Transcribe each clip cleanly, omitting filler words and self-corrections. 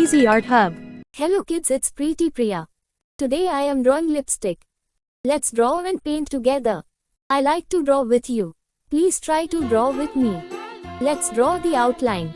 EasyArtHub. Hello kids, it's Preeti Priya. Today I am drawing lipstick. Let's draw and paint together. I like to draw with you. Please try to draw with me. Let's draw the outline.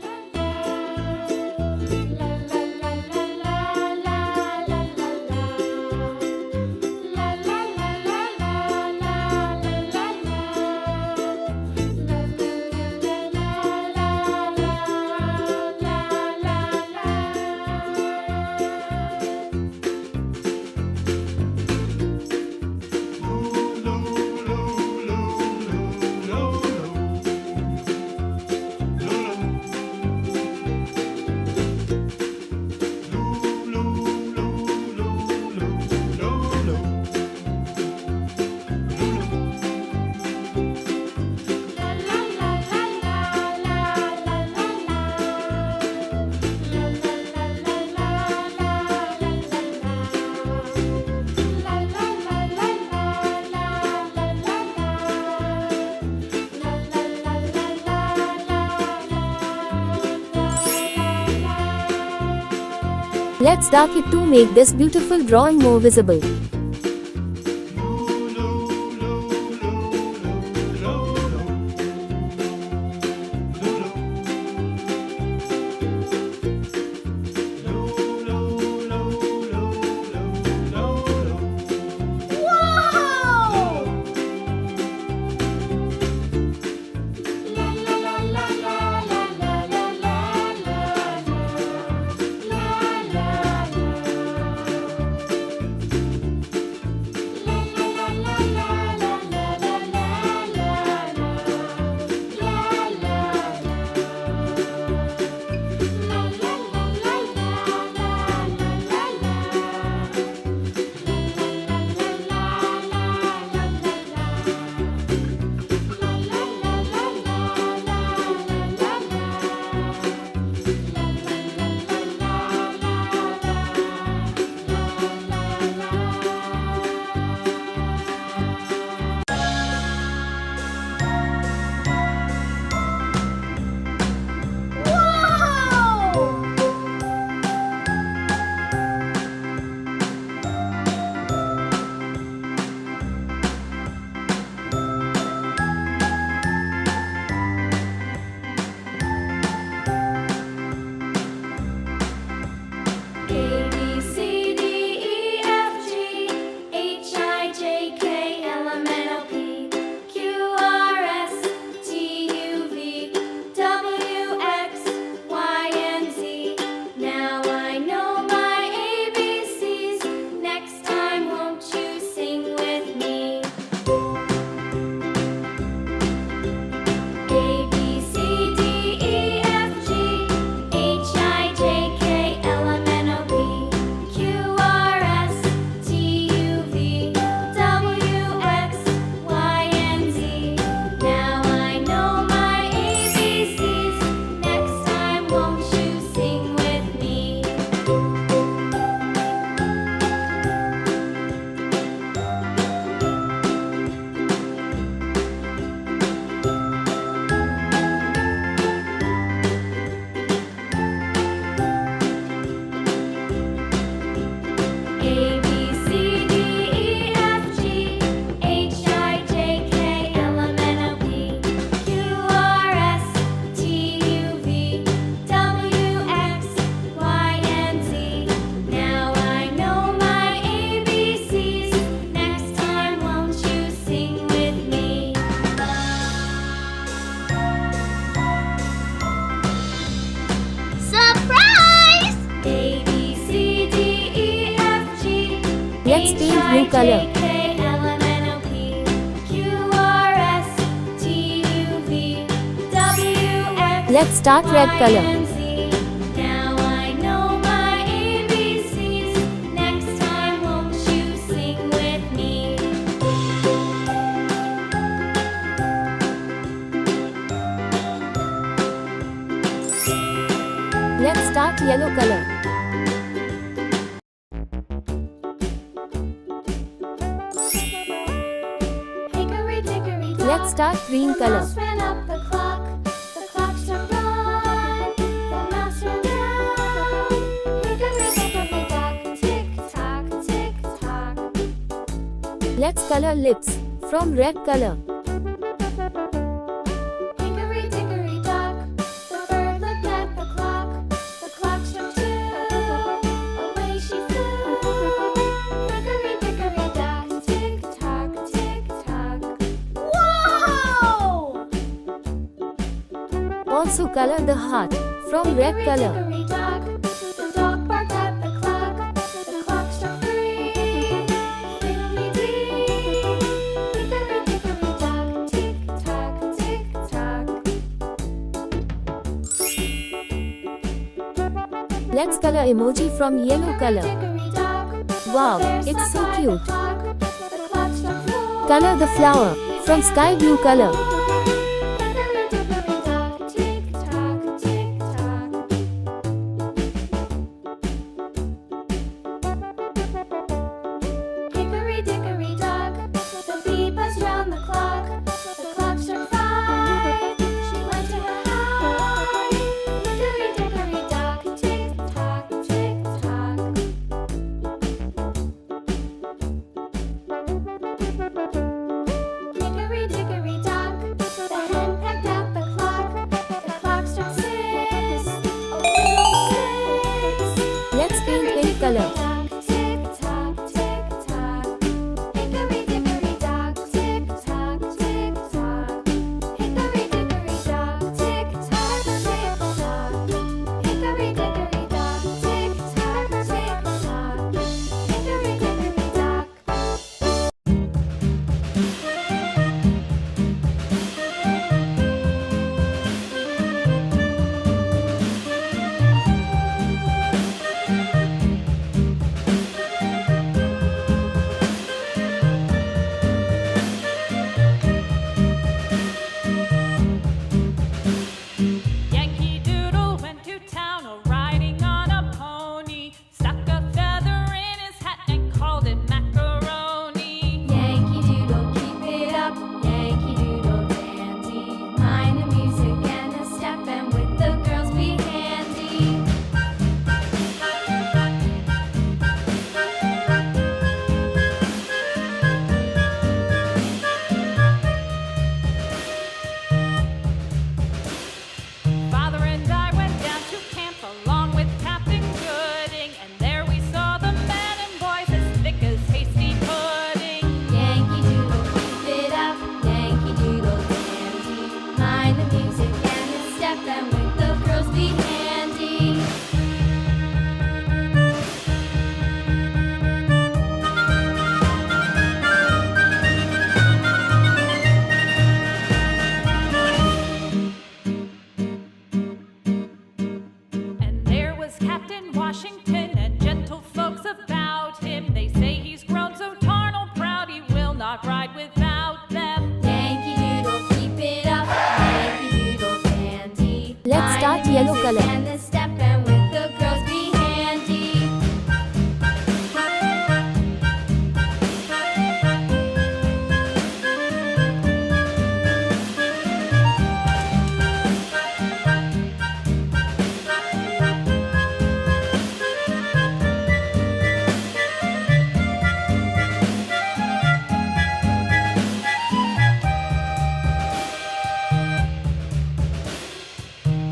Let's dark it to make this beautiful drawing more visible. Let's paint blue color. Let's start red color. Let's start yellow color. Let's start green color. The clock struck one, the mouse ran down. Let's color lips from red color. Hickory dickory dock, the bird looked at the clock. The clock struck two, away she flew. Hickory dickory dock, tick tock, tick tock. Whoa! Also color the heart from red color. Hickory dock, the dog barked at the clock. The clock struck three, fiddly-dee. Hickory dickory dock, tick tock, tick tock. Let's color emoji from yellow color. Hickory dock, Wow, the bear it's sat so by the cute. clock. The clock struck four. Color the flower from sky blue color. Hickory dickory dock, tick tock, tick tock. Hickory dickory dock, the bee buzzed round the clock. The clock struck five. She went to her hive. Hickory dickory dock, tick tock, tick tock. Hickory dickory dock, the hen pecked at the clock. The clock struck six, a little six. Let's paint pink color. Tick tock, tick tock. Hickory dickory dock, tick tock, tick tock. Hickory dickory dock, tick tock, tick tock. Hickory dickory dock, tick tock, tick tock. Hickory dickory dock. Yankee Doodle went to town riding on a pony, stuck a feather in his hat and called it macaroni. Yankee Doodle, keep it up. Yankee Doodle dandy. Mind the music and the step, and with the girls be handy. Father and I went down to camp along with Captain Gooding, and there we saw the men and boys as thick as hasty pudding. Yankee Doodle, keep it up. Yankee Doodle dandy. Mind the music and the step, and with the girls be handy. And there was Captain Washington and gentle folks about him. They say he's grown so tarnal proud he will not ride without them. Yankee Doodle, keep it up. Yankee Doodle dandy. Let's Mind start the yellow music color. and the step, and with the girls be handy.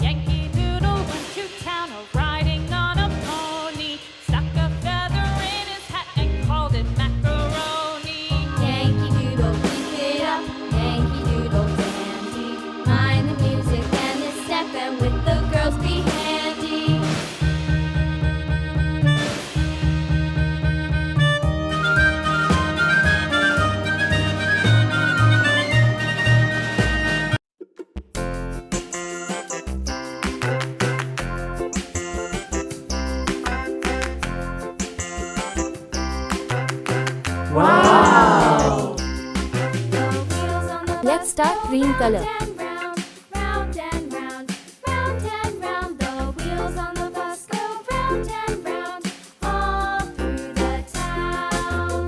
Yankee Doodle went to town riding on a pony, stuck a feather in his hat and called it macaroni. Yankee Doodle, keep it up. Yankee Doodle dandy. Mind the music and the step, and with the girls be handy. The wheels on the Let's start green color. round and round, round and round, round and round. The wheels on the bus go round and round, all through the town.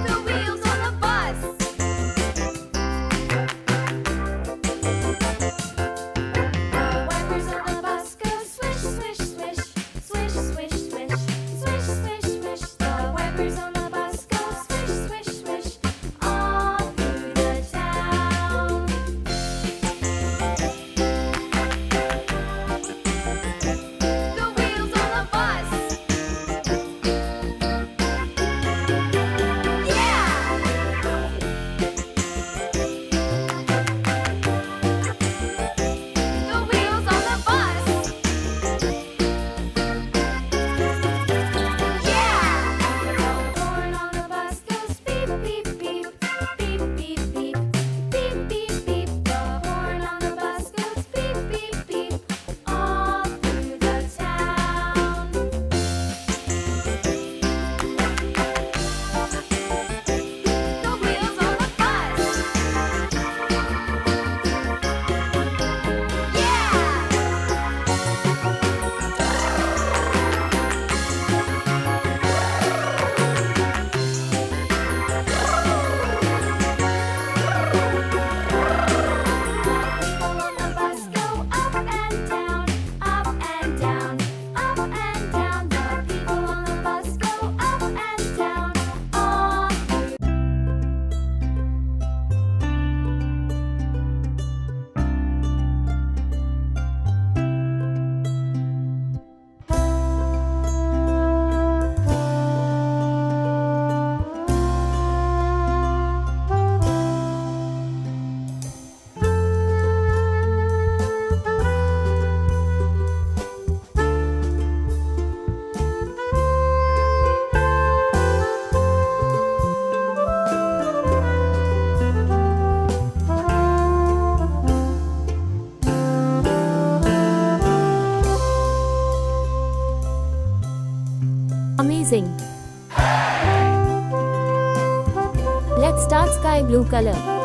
The wheels on the bus. The wipers on the bus go swish, swish, swish, swish, swish, swish. amazing. Let's start sky blue color.